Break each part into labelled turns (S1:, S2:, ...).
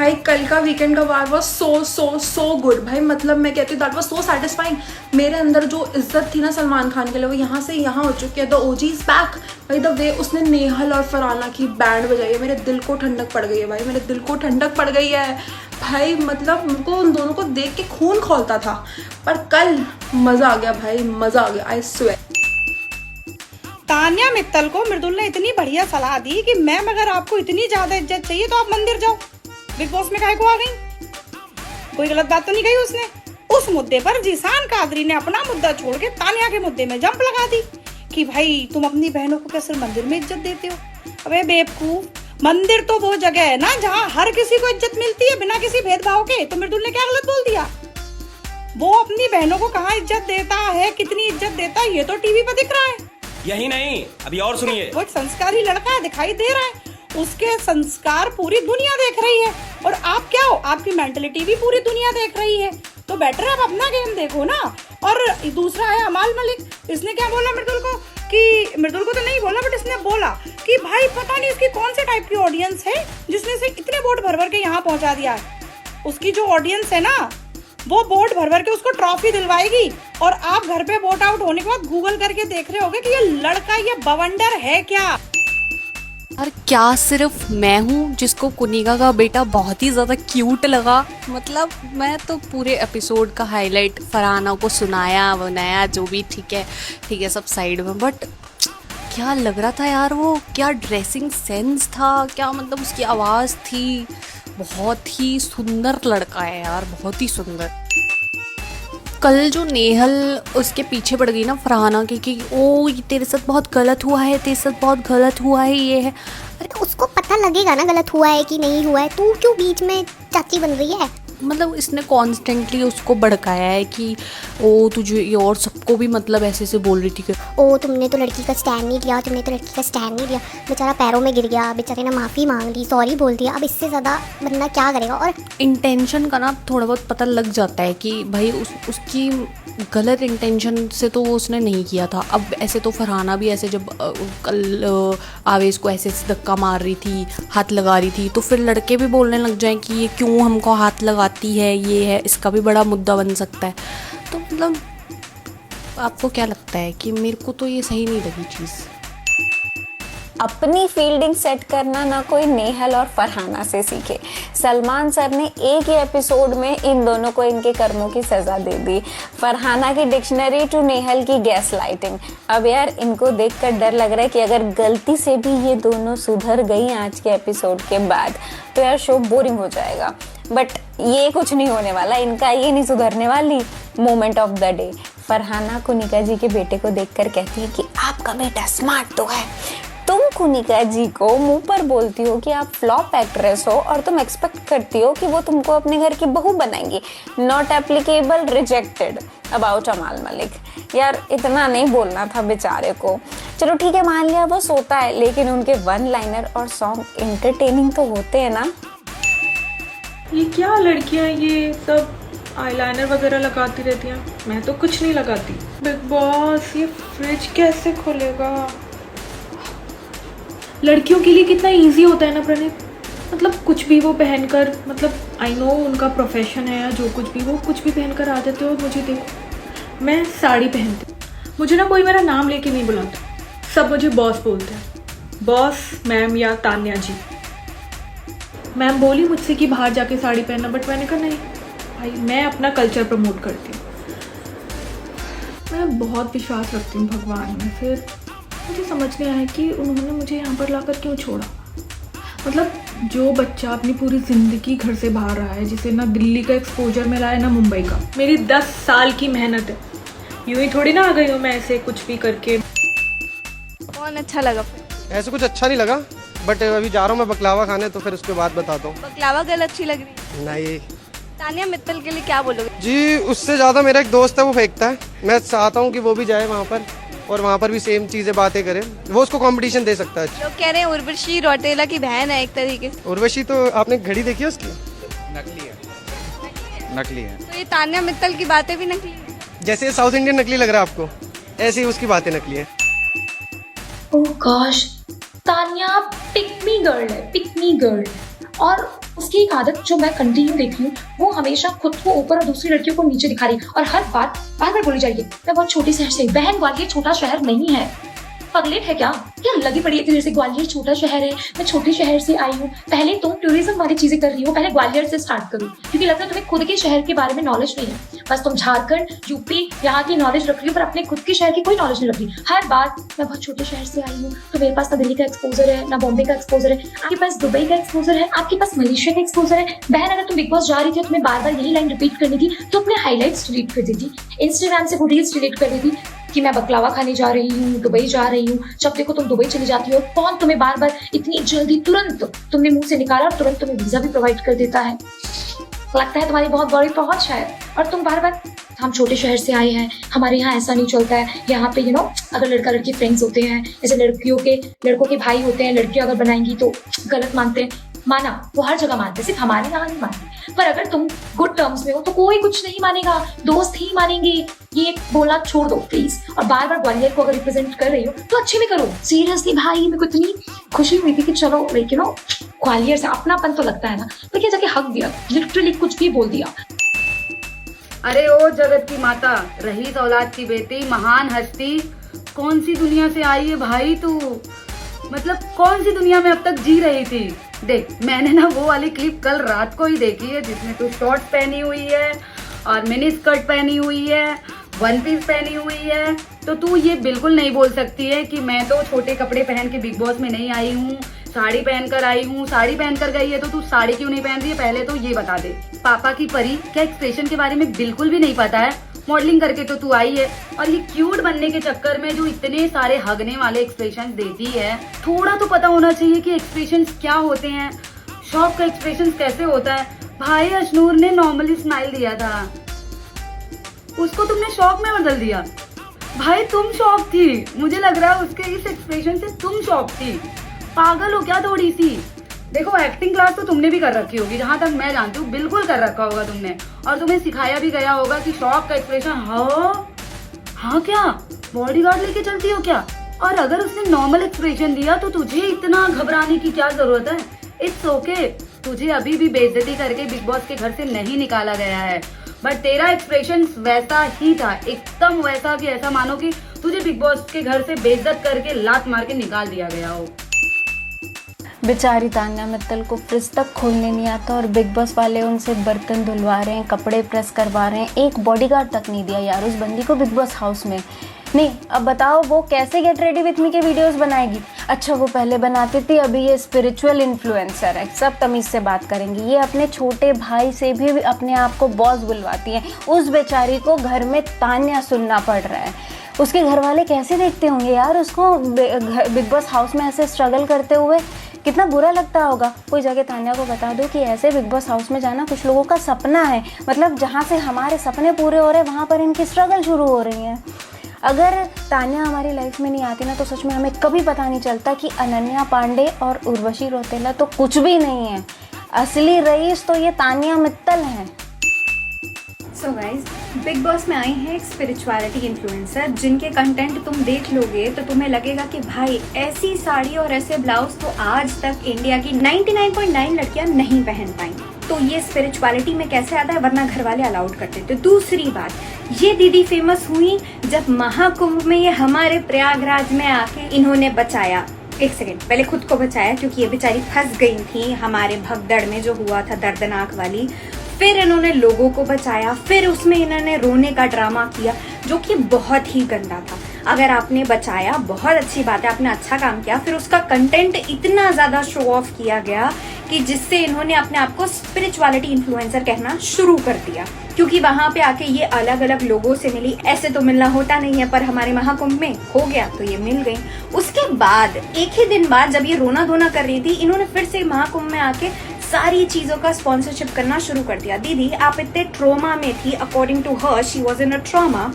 S1: भाई कल का वीकेंड का वार वाज सो गुड भाई, मतलब मैं कहती हूँ दैट वाज सो सेटिस्फाइंग। मेरे अंदर जो इज्जत थी ना सलमान खान के लिए वो यहाँ से यहाँ हो चुकी है। द ओजी इज बैक भाई। द वे उसने नेहल और फरहाना की बैंड बजाई है, मेरे दिल को ठंडक पड़ गई है भाई, मेरे दिल को ठंडक पड़ गई है भाई। मतलब उनको उन दोनों को देख के खून खौलता था, पर कल मज़ा आ गया भाई, मज़ा आ गया, आई स्वेयर।
S2: तान्या मित्तल को मृदुल ने इतनी बढ़िया सलाह दी कि मैम अगर आपको इतनी ज्यादा इज्जत चाहिए तो आप मंदिर जाओ, बिग बॉस में काहे को आ गई? कोई गलत बात तो नहीं कही उसने? उस मुद्दे पर जीशान कादरी ने अपना मुद्दा छोड़ के तान्या के मुद्दे में जंप लगा दी कि भाई तुम अपनी बहनों को कैसे मंदिर में इज्जत देते हो। अबे बेवकूफ, मंदिर तो वो जगह है ना जहाँ हर किसी को इज्जत मिलती है बिना किसी भेदभाव के। तो मृदुल ने क्या गलत बोल दिया? वो अपनी बहनों को कहाँ इज्जत देता है, कितनी इज्जत देता है, ये तो टीवी पर दिख रहा है।
S3: यही नहीं, अभी और सुनिए।
S2: वो एक संस्कारी लड़का है, दिखाई दे रहा है, उसके संस्कार पूरी दुनिया देख रही है। और आप क्या हो, आपकी मेंटलिटी भी पूरी दुनिया देख रही है। तो बेटर आप अपना गेम देखो ना। और दूसरा है अमाल मलिक, इसने क्या बोला मृदुल को कि, मृदुल को तो नहीं बोला बट इसने बोला कि भाई पता नहीं इसकी कौन से टाइप की ऑडियंस है जिसने से इतने वोट भर भर के यहाँ पहुंचा दिया है। उसकी जो ऑडियंस है ना वो वोट भर भर के उसको ट्रॉफी दिलवाएगी। और आप घर पे वोट आउट होने के बाद गूगल करके देख रहे होगे कि ये लड़का, ये बवंडर है क्या।
S4: और क्या सिर्फ मैं हूँ जिसको कुनिका का बेटा बहुत ही ज़्यादा क्यूट लगा? मतलब मैं तो पूरे एपिसोड का हाईलाइट फरहाना को सुनाया बनाया जो भी ठीक है सब साइड में, बट क्या लग रहा था यार वो, क्या ड्रेसिंग सेंस था, क्या मतलब उसकी आवाज़ थी। बहुत ही सुंदर लड़का है यार, बहुत ही सुंदर। कल जो नेहल उसके पीछे पड़ गई ना फरहाना की कि ओ ये तेरे साथ बहुत गलत हुआ है, तेरे साथ बहुत गलत हुआ है, ये है।
S5: अरे उसको पता लगेगा ना गलत हुआ है कि नहीं हुआ है, तू क्यों बीच में चाची बन रही है?
S4: मतलब इसने कॉन्स्टेंटली उसको भड़काया है कि ओ तुझे ये, और सबको भी मतलब ऐसे से बोल रही थी कि
S5: ओ तुमने तो लड़की का स्टैंड नहीं लिया, तुमने तो लड़की का स्टैंड नहीं लिया। बेचारा पैरों में गिर गया, बेचारे ने माफ़ी मांग ली, सॉरी बोल दिया। अब इससे ज़्यादा बंदा क्या करेगा? और
S4: इंटेंशन का ना थोड़ा बहुत पता लग जाता है कि भाई उसकी गलत इंटेंशन से तो वो उसने नहीं किया था। अब ऐसे तो फरहाना भी ऐसे जब कल आवेश को ऐसे धक्का मार रही थी, हाथ लगा रही थी, तो फिर लड़के भी बोलने लग जाएं कि ये क्यों हमको हाथ लगाती है, ये है, इसका भी बड़ा मुद्दा बन सकता है। तो मतलब आपको क्या लगता है? कि मेरे को तो ये सही नहीं लगी चीज़।
S6: अपनी फील्डिंग सेट करना ना कोई नेहल और फरहाना से सीखे। सलमान सर ने एक ही एपिसोड में इन दोनों को इनके कर्मों की सजा दे दी। फरहाना की डिक्शनरी टू नेहल की गैस लाइटिंग। अब यार इनको देखकर डर लग रहा है कि अगर गलती से भी ये दोनों सुधर गई आज के एपिसोड के बाद तो यार शो बोरिंग हो जाएगा। बट ये कुछ नहीं होने वाला, इनका ये नहीं सुधरने वाली। Moment of the day, Farhana Kunika ji के बेटे को देखकर कहती है कि आपका बेटा स्मार्ट तो है। तुम कुनिका जी को मुंह पर बोलती हो कि आप फ्लॉप एक्ट्रेस हो और तुम एक्सपेक्ट करती हो कि वो तुमको अपने घर की बहू बनाएंगी। Not applicable, rejected. अबाउट अमाल मलिक, यार इतना नहीं बोलना था बेचारे को। चलो ठीक है, मान लिया वो सोता है, लेकिन उनके वन लाइनर और सॉन्ग इंटरटेनिंग तो होते हैं ना।
S1: ये क्या लड़कियां ये सब आईलाइनर वगैरह लगाती रहती हैं, मैं तो कुछ नहीं लगाती। बिग बॉस ये फ्रिज कैसे खोलेगा? लड़कियों के लिए कितना इजी होता है ना प्रणीत, मतलब कुछ भी वो पहनकर, मतलब आई नो उनका प्रोफेशन है या जो कुछ भी, वो कुछ भी पहनकर आ जाते हो। मुझे देखो, मैं साड़ी पहनती हूँ, मुझे ना कोई मेरा नाम लेके नहीं बुलाता, सब मुझे बॉस बोलते हैं, बॉस मैम या तान्या जी। मैम बोली मुझसे कि बाहर जाके साड़ी पहनना, बट मैंने कहा नहीं भाई, मैं अपना कल्चर प्रमोट करती हूँ। मैं बहुत विश्वास रखती हूँ भगवान में। फिर मुझे समझ नहीं आया कि उन्होंने मुझे यहाँ पर लाकर क्यों छोड़ा। मतलब जो बच्चा अपनी पूरी ज़िंदगी घर से बाहर रहा है, जिसे ना दिल्ली का एक्सपोजर मिला है ना मुंबई का, मेरी 10 साल की मेहनत है, यूँ ही थोड़ी ना आ गई हूँ मैं ऐसे कुछ भी करके।
S7: कौन अच्छा लगा?
S8: ऐसे कुछ अच्छा नहीं लगा, बट अभी जा रहा हूँ मैं बकलावा खाने, तो फिर उसके बाद बताता हूँ।
S7: बकलावा गर्ल अच्छी लग रही है?
S8: नहीं।
S7: तान्या मित्तल के लिए क्या बोलोगे?
S8: जी उससे ज़्यादा मेरा एक दोस्त है, वो फेंकता है। मैं चाहता हूँ कि वो भी जाए वहाँ पर और वहाँ पर भी सेम चीज़ें बातें करे, वो उसको कंपटीशन दे सकता है।
S7: लोग कह रहे हैं उर्वशी रौतेला की बहन है एक तरीके से।
S8: उर्वशी तो आपने घड़ी देखी है उसकी?
S9: नकली है।
S7: तो ये तान्या मित्तल की बातें भी नकली है?
S8: जैसे साउथ इंडियन नकली लग रहा है आपको, ऐसी उसकी बातें नकली है।
S10: Oh gosh, Tanya pick me girl है, पिक मी गर्ल।
S9: और उसकी एक आदत जो मैं कंटिन्यू देख रही हूँ, वो हमेशा खुद को ऊपर और दूसरी लड़कियों को नीचे दिखा रही है और हर बार बार बोली जाएगी मैं बहुत छोटी शहर से, बहन ग्वालियर छोटा शहर नहीं है, पगलेट है क्या लगी पड़ी है कि जैसे ग्वालियर छोटा शहर है, मैं छोटे शहर से आई हूँ। पहले तुम टूरिज्म वाली चीजें कर रही हो, पहले ग्वालियर से स्टार्ट करो, क्योंकि लगता है तुम्हें खुद के शहर के बारे में नॉलेज नहीं है। बस तुम झारखंड यूपी यहाँ की नॉलेज रख रही हो, पर अपने खुद के शहर की कोई नॉलेज नहीं रख रही। हर बार मैं बहुत छोटे शहर से आई हूँ, तो मेरे पास ना दिल्ली का एक्सपोजर है ना बॉम्बे का एक्सपोजर है, आपके पास दुबई का एक्सपोजर है, आपके पास मलेशिया का एक्सपोजर है। बहन अगर तुम बिग बॉस जा रही थी, तुम्हें बार बार यही लाइन रिपीट करनी थी, तो अपने हाईलाइट्स डिलीट कर देती, इंस्टाग्राम से रील्स डिलीट कर देती कि मैं बकलावा खाने जा रही हूँ, दुबई जा रही हूँ। जब देखो तुम दुबई चली जाती हो, कौन तुम्हें बार बार इतनी जल्दी तुरंत तुमने मुंह से निकाला और तुरंत तुम्हें वीजा भी प्रोवाइड कर देता है। लगता है तुम्हारी बहुत बड़ी पहुंच है और तुम बार बार हम छोटे शहर से आए हैं, हमारे यहाँ ऐसा नहीं चलता है, यहाँ पे अगर लड़का लड़की फ्रेंड्स होते हैं, जैसे लड़कों के भाई होते हैं, लड़कियां अगर बनाएंगी तो गलत मानते हैं। माना वो हर जगह मानते, सिर्फ हमारे यहाँ नहीं मानते, पर अगर तुम गुड टर्म्स में हो तो कोई कुछ नहीं मानेगा, दोस्त ही मानेंगे। ये बोलना छोड़ दो प्लीज, और बार बार ग्वालियर को अगर रिप्रेजेंट कर रही हो तो अच्छे में करो। सीरियसली भाई, मेरे को इतनी खुशी हुई थी कि चलो ग्वालियर से अपनापन तो लगता है ना, तो क्या जाके हक दिया, लिटरली कुछ भी बोल दिया।
S10: अरे ओ जगत की माता, रहीस औलाद की बेटी, महान हस्ती, कौन सी दुनिया से आई है भाई तू? मतलब कौन सी दुनिया में अब तक जी रही थी? देख, मैंने ना वो वाली क्लिप कल रात को ही देखी है जिसमें तू शॉर्ट्स पहनी हुई है और मिनी स्कर्ट पहनी हुई है, वन पीस पहनी हुई है, तो तू ये बिल्कुल नहीं बोल सकती है कि मैं तो छोटे कपड़े पहन के बिग बॉस में नहीं आई हूँ, साड़ी पहनकर आई हूँ। साड़ी पहनकर गई है तो तू साड़ी क्यों नहीं पहन रही है, पहले तो ये बता दे। पापा की परी, क्या एक्सप्रेशन के बारे में बिल्कुल भी नहीं पता है? मॉडलिंग करके तो तू आई है और ये क्यूट बनने के चक्कर में जो इतने सारे हगने वाले एक्सप्रेशंस देती है, थोड़ा तो पता होना चाहिए कि एक्सप्रेशंस क्या होते हैं, शॉक का एक्सप्रेशंस कैसे होता है। भाई अशनूर ने नॉर्मली स्माइल दिया था, उसको तुमने शॉक में बदल दिया। भाई तुम शॉक थी, मुझे लग रहा है उसके इस एक्सप्रेशन से तुम शॉक थी। पागल हो क्या थोड़ी सी? देखो, एक्टिंग क्लास तो तुमने भी कर रखी होगी, जहां तक मैं जानती हूँ, बिल्कुल कर रखा होगा तुमने, और तुम्हें सिखाया भी गया होगा कि शॉक का एक्सप्रेशन हाँ क्या बॉडीगार्ड लेके चलती हो क्या? और अगर उसने नॉर्मल एक्सप्रेशन दिया तो तुझे इतना घबराने की क्या जरूरत है? इट्स ओके, तुझे अभी भी बेइज्जती करके बिग बॉस के घर से नहीं निकाला गया है, बट तेरा एक्सप्रेशन वैसा ही था, एकदम वैसा कि ऐसा मानो कि तुझे बिग बॉस के घर से बेइज्जत करके लात मार के निकाल दिया गया हो।
S6: बेचारी तान्या मित्तल को फ्रिज तक खोलने नहीं आता और बिग बॉस वाले उनसे बर्तन धुलवा रहे हैं, कपड़े प्रेस करवा रहे हैं, एक बॉडीगार्ड तक नहीं दिया यार उस बंदी को बिग बॉस हाउस में। नहीं, अब बताओ वो कैसे गेट रेडी विथ मी के वीडियोस बनाएगी? अच्छा, वो पहले बनाती थी, अभी ये स्पिरिचुअल इन्फ्लुएंसर है, सब तमीज़ से बात करेंगी। ये अपने छोटे भाई से भी अपने आप को बॉस बुलवाती है। उस बेचारी को घर में तान्या सुनना पड़ रहा है। उसके घर वाले कैसे देखते होंगे यार उसको बिग बॉस हाउस में ऐसे स्ट्रगल करते हुए? कितना बुरा लगता होगा। कोई जगह तान्या को बता दो कि ऐसे बिग बॉस हाउस में जाना कुछ लोगों का सपना है, मतलब जहाँ से हमारे सपने पूरे हो रहे हैं वहाँ पर इनकी स्ट्रगल शुरू हो रही है। अगर तान्या हमारी लाइफ में नहीं आती ना तो सच में हमें कभी पता नहीं चलता कि अनन्या पांडे और उर्वशी रौतेला तो कुछ भी नहीं है, असली रईस तो ये तान्या मित्तल हैं।
S11: सो गाइज, बिग बॉस में आई है एक स्पिरिचुअलिटी इन्फ्लुएंसर जिनके कंटेंट तुम देख लोगे तो तुम्हें लगेगा कि भाई ऐसी साड़ी और ऐसे ब्लाउज तो आज तक इंडिया की 99.9 लड़कियां नहीं पहन पाई। तो ये स्पिरिचुअलिटी में कैसे आता है, वरना घर वाले अलाउड करते थे। दूसरी बात, ये दीदी फेमस हुई जब महाकुंभ में ये हमारे प्रयागराज में आके इन्होंने बचाया, एक सेकेंड पहले खुद को बचाया क्योंकि ये बेचारी फंस गई थी हमारे भगदड़ में जो हुआ था दर्दनाक वाली, फिर इन्होंने लोगों को बचाया, फिर उसमें इन्होंने रोने का ड्रामा किया जो कि बहुत ही गंदा था। अगर आपने बचाया बहुत अच्छी बात है, आपने अच्छा काम किया, फिर उसका कंटेंट इतना ज़्यादा शो ऑफ किया गया कि जिससे इन्होंने अपने आप को स्पिरिचुअलिटी इन्फ्लुएंसर कहना शुरू कर दिया, क्योंकि वहाँ पे आके ये अलग अलग लोगों से मिली। ऐसे तो मिलना होता नहीं है, पर हमारे महाकुंभ में हो गया तो ये मिल गई। उसके बाद एक ही दिन बाद जब ये रोना धोना कर रही थी, इन्होंने फिर से महाकुंभ में आके सारी चीज़ों का स्पॉन्सरशिप करना शुरू कर दिया। दीदी आप इतने ट्रॉमा में थी, according to her she was in a trauma,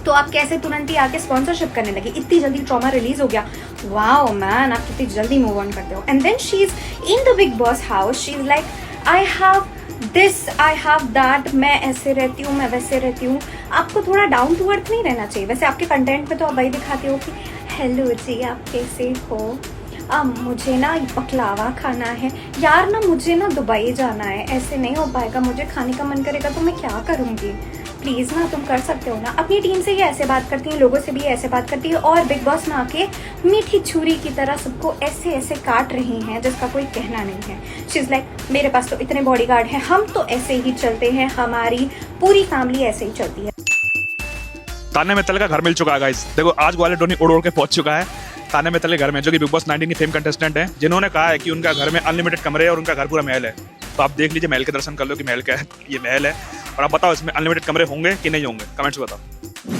S11: तो आप कैसे तुरंत ही आके स्पॉन्सरशिप करने लगे? इतनी जल्दी ट्रॉमा रिलीज हो गया, वाओ मैन, आप कितनी जल्दी मूव ऑन करते हो। And then she is in the Bigg Boss house, she is like I have this, I have that, मैं ऐसे रहती हूँ, मैं वैसे रहती हूँ। आपको थोड़ा डाउन टू अर्थ नहीं रहना चाहिए? वैसे आपके कंटेंट पे तो आप वही दिखाते हो कि हेलो जी आप कैसे हो, मुझे ना बकलावा खाना है, यार ना मुझे ना दुबई जाना है, ऐसे नहीं हो पाएगा, मुझे खाने का मन करेगा तो मैं क्या करूँगी। प्लीज़ ना तुम कर सकते हो ना। अपनी टीम से ही ऐसे बात करती है, लोगों से भी ऐसे बात करती है, और बिग बॉस में आके मीठी छुरी की तरह सबको ऐसे ऐसे काट रही हैं जिसका कोई कहना नहीं है। शी इज़ लाइक मेरे पास तो इतने बॉडीगार्ड हैं, हम तो ऐसे ही चलते हैं, हमारी पूरी फैमिली ऐसे ही चलती है।
S12: तान्या मित्तल का घर मिल चुका है गाइस। देखो आज ग्वाले टोनी उड़ उड़ के पहुंच चुका है तान्या मित्तल के घर में, जो कि बिग बॉस 19 की फेम कंटेस्टेंट है, जिन्होंने कहा है कि उनका घर में अनलिमिटेड कमरे है और उनका घर पूरा महल है। तो आप देख लीजिए, महल के दर्शन कर लो कि महल क्या है। ये महल है, और आप बताओ इसमें अनलिमिटेड कमरे होंगे कि नहीं होंगे, कमेंट्स में बताओ।